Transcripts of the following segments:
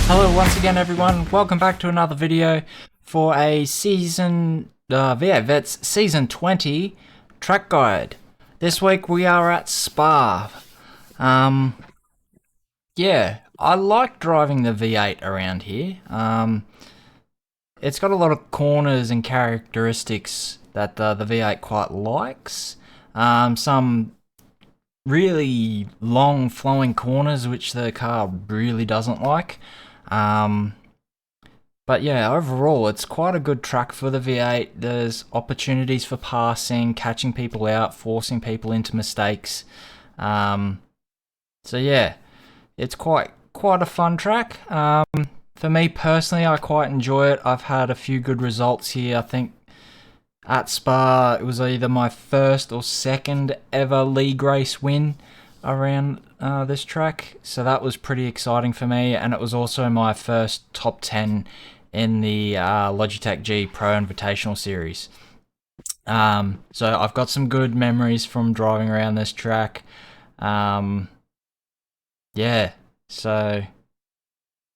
Hello once again everyone, welcome back to another video for a V8 Vets Season 20 track guide. This week we are at Spa. Yeah, I like driving the V8 around here. It's got a lot of corners and characteristics that the V8 quite likes. Some really long flowing corners which the car really doesn't like. But yeah, overall it's quite a good track for the V8. There's opportunities for passing, catching people out, forcing people into mistakes. So yeah, it's quite a fun track. For me personally, I quite enjoy it. I've had a few good results here. I think at Spa it was either my first or second ever league race win around this track, so that was pretty exciting for me, and it was also my first top 10 in the Logitech G Pro Invitational Series. So I've got some good memories from driving around this track. Yeah, so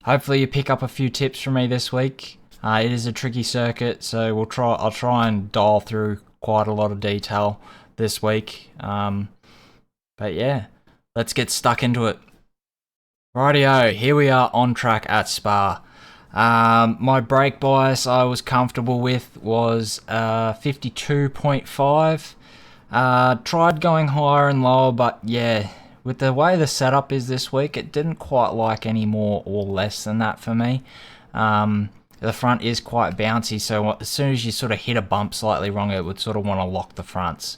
hopefully you pick up a few tips from me this week. It is a tricky circuit, so I'll try and dial through quite a lot of detail this week. But yeah, let's get stuck into it. Rightio, here we are on track at Spa. My brake bias I was comfortable with was 52.5. Tried going higher and lower, but yeah, with the way the setup is this week, it didn't quite like any more or less than that for me. The front is quite bouncy, so as soon as you sort of hit a bump slightly wrong, it would sort of want to lock the fronts.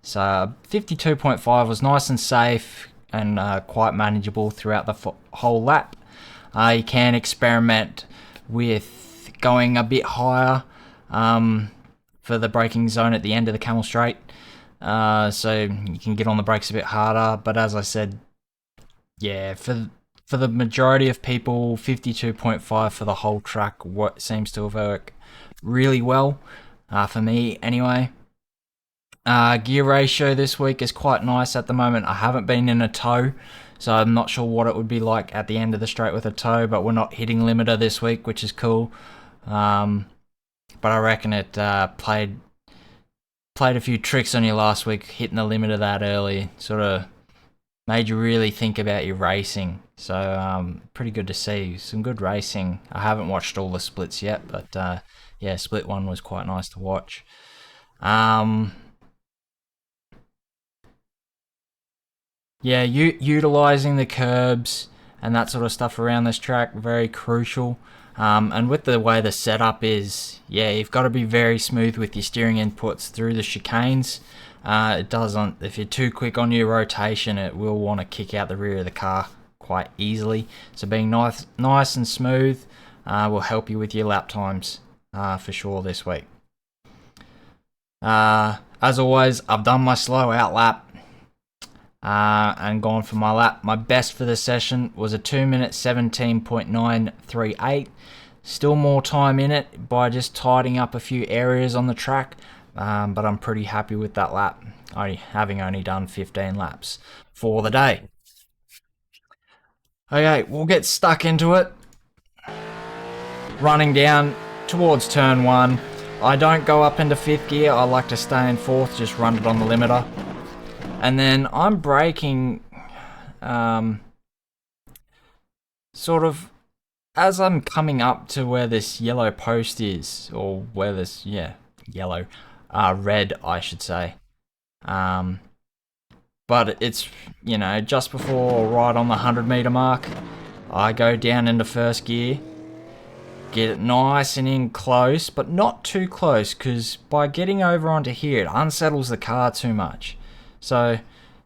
So 52.5 was nice and safe and quite manageable throughout the whole lap. You can experiment with going a bit higher for the braking zone at the end of the Camel Straight, so you can get on the brakes a bit harder. But as I said, yeah, for the majority of people, 52.5 for the whole track seems to have worked really well, for me anyway. Gear ratio this week is quite nice at the moment. I haven't been in a tow, so I'm not sure what it would be like at the end of the straight with a tow, but we're not hitting limiter this week, which is cool. But I reckon it played a few tricks on you last week, hitting the limiter that early. Sort of made you really think about your racing. So pretty good to see. Some good racing. I haven't watched all the splits yet, but yeah, split one was quite nice to watch. Yeah, utilising the curbs and that sort of stuff around this track, very crucial. And with the way the setup is, yeah, you've got to be very smooth with your steering inputs through the chicanes. It doesn't, if you're too quick on your rotation, it will want to kick out the rear of the car quite easily. So being nice and smooth will help you with your lap times for sure this week. As always, I've done my slow out lap. And gone for my lap. My best for the session was a 2 minute 17.938. Still more time in it by just tidying up a few areas on the track, but I'm pretty happy with that lap, having only done 15 laps for the day. Okay, we'll get stuck into it. Running down towards turn 1. I don't go up into 5th gear, I like to stay in 4th, just run it on the limiter. And then I'm braking sort of as I'm coming up to where this yellow post is, or where this, yeah, yellow, red I should say. But it's, you know, just before, right on the 100-meter mark, I go down into 1st gear, get it nice and in close, but not too close, because by getting over onto here, it unsettles the car too much. So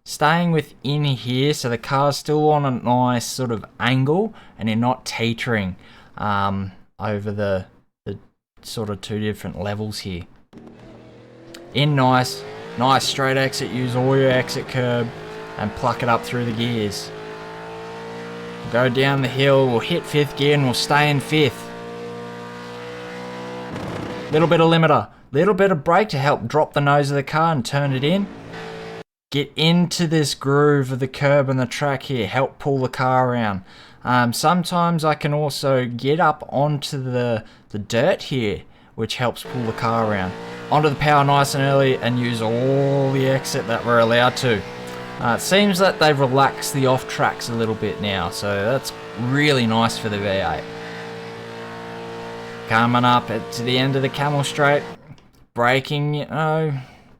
staying within here, so the car's still on a nice sort of angle and you're not teetering over the sort of two different levels here. In nice straight exit, use all your exit curb and pluck it up through the gears. Go down the hill, we'll hit 5th gear and we'll stay in 5th. Little bit of limiter, little bit of brake to help drop the nose of the car and turn it in. get into this groove of the curb and the track here, help pull the car around. Sometimes I can also get up onto the dirt here, which helps pull the car around. Onto the power nice and early and use all the exit that we're allowed to. It seems that they've relaxed the off tracks a little bit now, so that's really nice for the V8. Coming up to the end of the Camel Straight, braking, you know,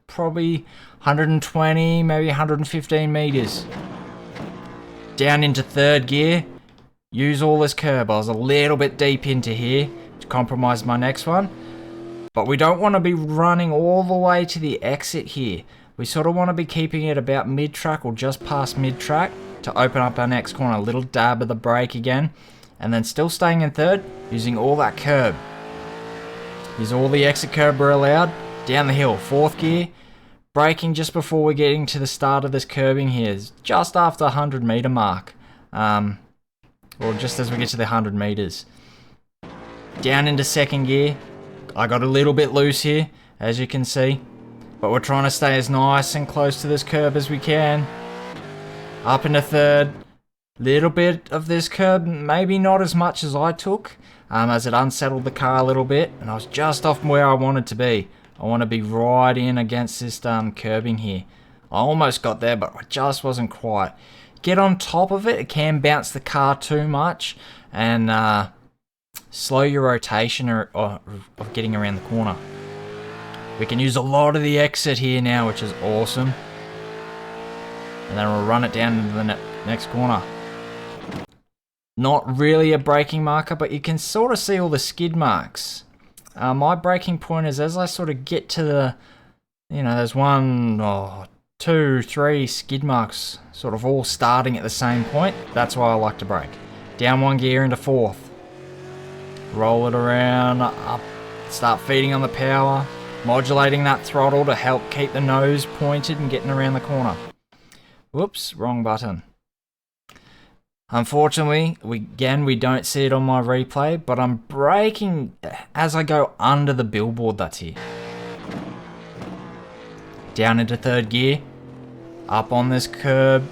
probably 120, maybe 115 meters. Down into third gear, use all this curb. I was a little bit deep into here to compromise my next one. But we don't want to be running all the way to the exit here. We sort of want to be keeping it about mid-track or just past mid-track to open up our next corner. A little dab of the brake again. And then still staying in third, using all that curb. Use all the exit curb we're allowed. Down the hill, fourth gear. Braking just before we're getting to the start of this curbing here. Just after the 100 meter mark. Or just as we get to the 100 meters. Down into second gear. I got a little bit loose here, as you can see. But we're trying to stay as nice and close to this curb as we can. Up into third. Little bit of this curb, maybe not as much as I took, as it unsettled the car a little bit. And I was just off where I wanted to be. I want to be right in against this curbing here. I almost got there, but I just wasn't quite. Get on top of it, it can bounce the car too much. And slow your rotation of getting around the corner. We can use a lot of the exit here now, which is awesome. And then we'll run it down into the next corner. Not really a braking marker, but you can sort of see all the skid marks. My braking point is as I sort of get to the, you know, there's 1, 2, 3 skid marks sort of all starting at the same point. That's why I like to brake. Down one gear into fourth. Roll it around, up, start feeding on the power, modulating that throttle to help keep the nose pointed and getting around the corner. Whoops, wrong button. Unfortunately, we don't see it on my replay, but I'm braking as I go under the billboard that's here. Down into third gear, up on this curb,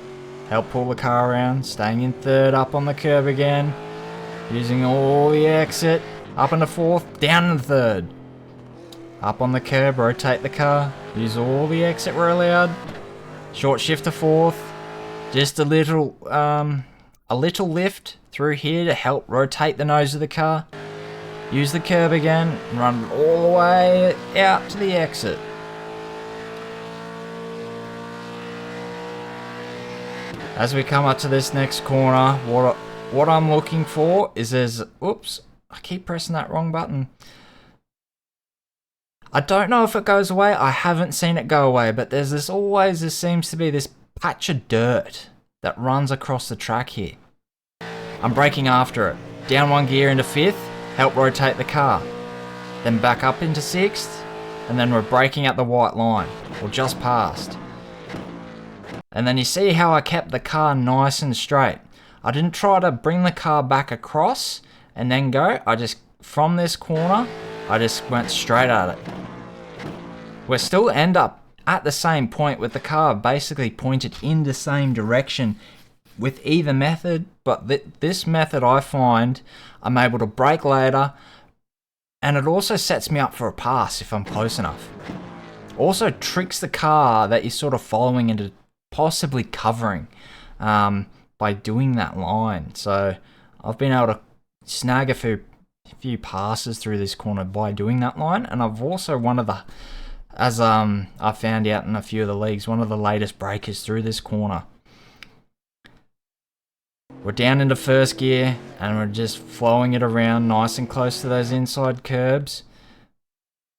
help pull the car around, staying in third, up on the curb again. Using all the exit, up into fourth, down in third. Up on the curb, rotate the car, use all the exit we're allowed. Short shift to fourth, just a little lift through here to help rotate the nose of the car. Use the curb again, run all the way out to the exit. As we come up to this next corner, what I'm looking for is oops, I keep pressing that wrong button. I don't know if it goes away, I haven't seen it go away, but there seems to be this patch of dirt that runs across the track here. I'm braking after it. Down one gear into fifth, help rotate the car. Then back up into sixth, and then we're braking at the white line, or just past. And then you see how I kept the car nice and straight. I didn't try to bring the car back across and then go. From this corner, I just went straight at it. We still end up at the same point with the car basically pointed in the same direction with either method, but this method I find I'm able to brake later, and it also sets me up for a pass if I'm close enough. Also tricks the car that you're sort of following into possibly covering by doing that line. So I've been able to snag a few passes through this corner by doing that line, and I've also I found out in a few of the leagues, one of the latest breakers through this corner. We're down into first gear and we're just flowing it around nice and close to those inside curbs,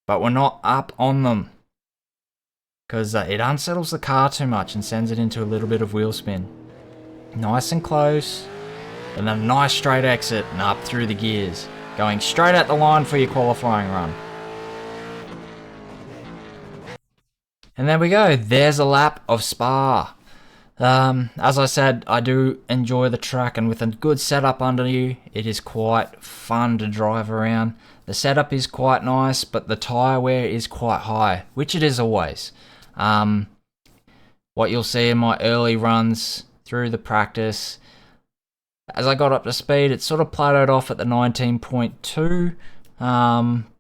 but we're not up on them because it unsettles the car too much and sends it into a little bit of wheel spin. Nice and close, and then a nice straight exit and up through the gears, going straight at the line for your qualifying run. And there we go, there's a lap of Spa. As I said, I do enjoy the track, and with a good setup under you, it is quite fun to drive around. The setup is quite nice, but the tyre wear is quite high, which it is always. what you'll see in my early runs through the practice. As I got up to speed, it sort of plateaued off at the 19.2,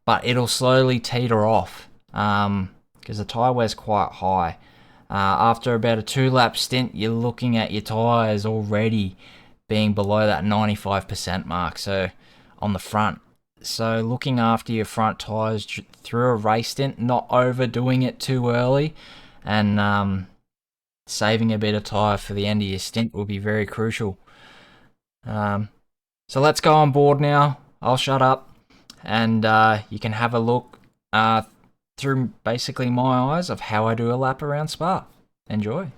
but it'll slowly teeter off because the tyre wear's quite high. After about a 2-lap stint, you're looking at your tyres already being below that 95% mark, so on the front. So looking after your front tyres through a race stint, not overdoing it too early, and saving a bit of tyre for the end of your stint will be very crucial. So let's go on board now. I'll shut up, and you can have a look through basically my eyes of how I do a lap around Spa. Enjoy.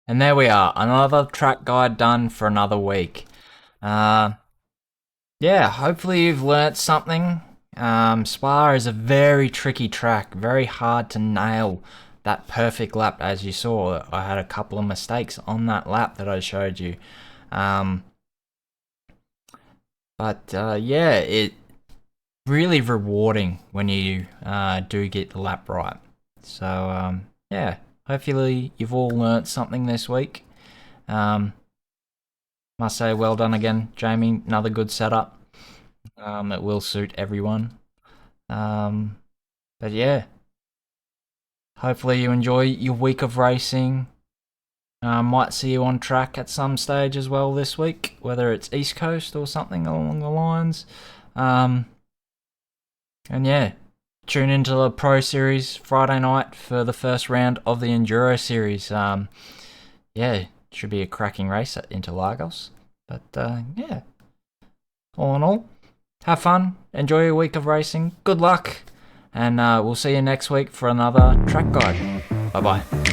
And there we are, another track guide done for another week. Yeah, hopefully you've learnt something. Spa is a very tricky track, very hard to nail that perfect lap. As you saw, I had a couple of mistakes on that lap that I showed you. Yeah, it really rewarding when you do get the lap right. So yeah, hopefully you've all learnt something this week. Must say well done again, Jamie. Another good setup. It will suit everyone. But yeah, hopefully you enjoy your week of racing. Might see you on track at some stage as well this week, whether it's East Coast or something along the lines. And yeah, tune into the Pro Series Friday night for the first round of the Enduro Series. Yeah, should be a cracking race at Interlagos. But yeah, all in all, have fun, enjoy your week of racing, good luck, and we'll see you next week for another track guide. Bye bye.